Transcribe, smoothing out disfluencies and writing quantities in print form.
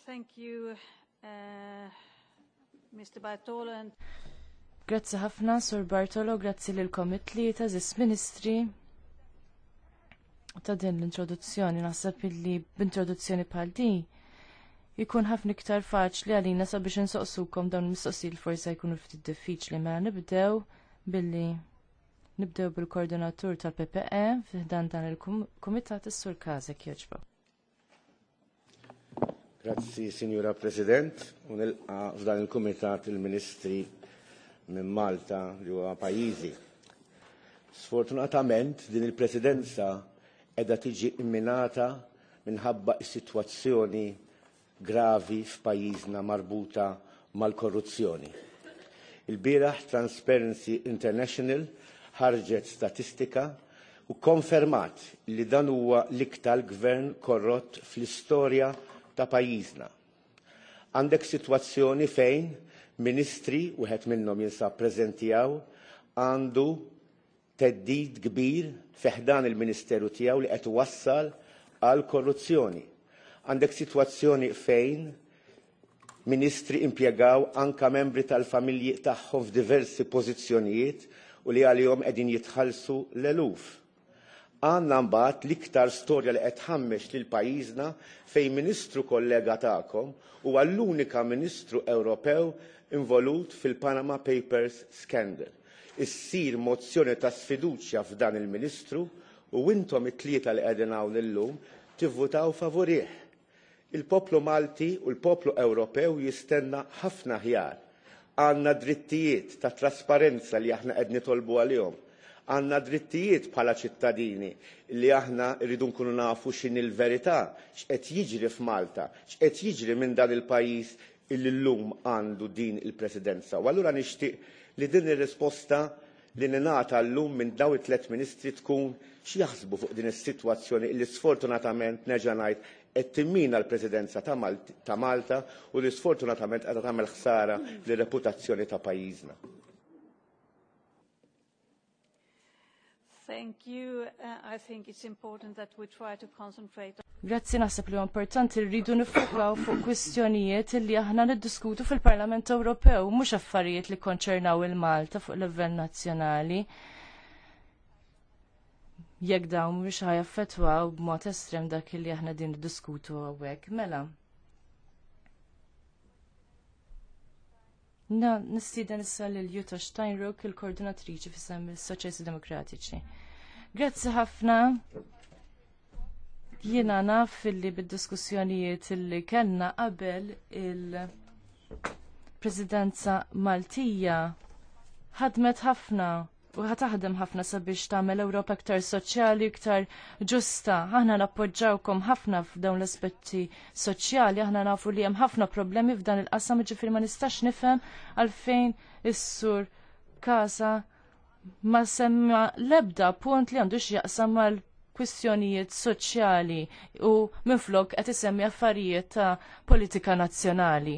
Thank you, Mr. Bartolo. Grazzi ħafna, Sur Bartolo, grazzi lilkom it-tlieta, Zis Ministri, ta' din l-introduzzjoni. Naħseb illi b'introduzzjoni bħal din jkun ħafna iktar faċli għalina sabiex insoqsukom dawn il-mistoqsijiet forsi jkunu ftit diffiċli. Mela nibdew bil-koordinatur tal-PPE f'dan dan il-kumitat is-Sur Kazek jogħġbu. Grazzi, Signora President, u nilqa' f'dan il-kumitat il-Ministri minn Malta li huwa pajjiżi. Sfortunatament din il-Presidenza qiegħda tiġi imminata minħabba s-sitwazzjoni gravi f'pajjiżna marbuta mal-korruzzjoni. Il-bieraħ Transparency International ħarġet statistika u konfermat li dan huwa l-iktar gvern korrott fl-istorja ta' pajjiżna. Għandek sitwazzjoni fejn ministri, wieħed minnhom jinsab preżenti hawn, għandu teddid kbir fiħdan il-Ministeru tiegħu li qed iwassal għal korruzzjoni. Għandek sitwazzjoni fejn ministri impjegaw anka membri tal-familji tagħhom f'diversi pożizzjonijiet u li għalihom qegħdin jitħallsu l-eluf. Għandna mbagħad l-iktar storja li qed tħammex lil pajjiżna fejn ministru kollega tagħkom huwa l-unika Ministru Ewropew involut fil-Panama Papers scandal. Issir mozzjoni ta' sfiduċja f'dan il-Ministru u intom it-tlieta li qegħdin hawn illum tivvutaw favorih. Il-poplu Malti u l-poplu Ewropew jistenna ħafna ħjar. Għandna drittijiet ta' trasparenza li aħna qed nitolbu għalihom. Għandna drittijiet bħala ċittadini li aħna rridu nkunu nafu x'inhi l-verità, x'qed jiġri f'Malta, x'qed jiġri minn dan il-pajjiż illi llum għandu din il-Presidenza. U allura nixtieq li din ir-risposta li ningħata llum minn dawn it-tliet ministri tkun x'jaħsbu fuq din is-sitwazzjoni li sfortunatament nerġa' ngħid qed timmina l-Presidenza ta' Malta u li sfortunatament qiegħda tagħmel ħsara lir-reputazzjoni ta' pajjiżna. Thank you. I think it's important that we try to concentrate. Grazzi, naħseb li importanti rridu nifokaw fuq kwistjonijiet li aħna niddiskutu fil-Parlament Ewropew, mhux affarijiet li konċernaw il-Malta fuq livell nazzjonali. Jekk dawn mhux ħajaffettwaw b'mod estrem dak li aħna din niddiskutu hawnhekk. Mela. Nistieden issa lil Jutta Steinruck, il-koordinatriċi fis-sem is-Soċjalisti Demokratiċi. Grazzi ħafna. Jiena naf li bid-diskussjonijiet li kellna qabel il-Presidenza Maltija ħadmet ħafna u ħataħdem ħafna sabiex tagħmel Ewropa iktar soċjali, iktar ġusta. Aħna nappoġġawkom ħafna f'dawn l-aspetti soċjali, aħna nafu li hemm ħafna problemi f'dan il-qasam, ġifieri ma nistax nifhem għalfejn is-sur Casa ma semma l-ebda punt li għandu x'jaqsam mal-kwistjonijiet soċjali u minflok qed isemmi affarijiet ta' politika nazzjonali.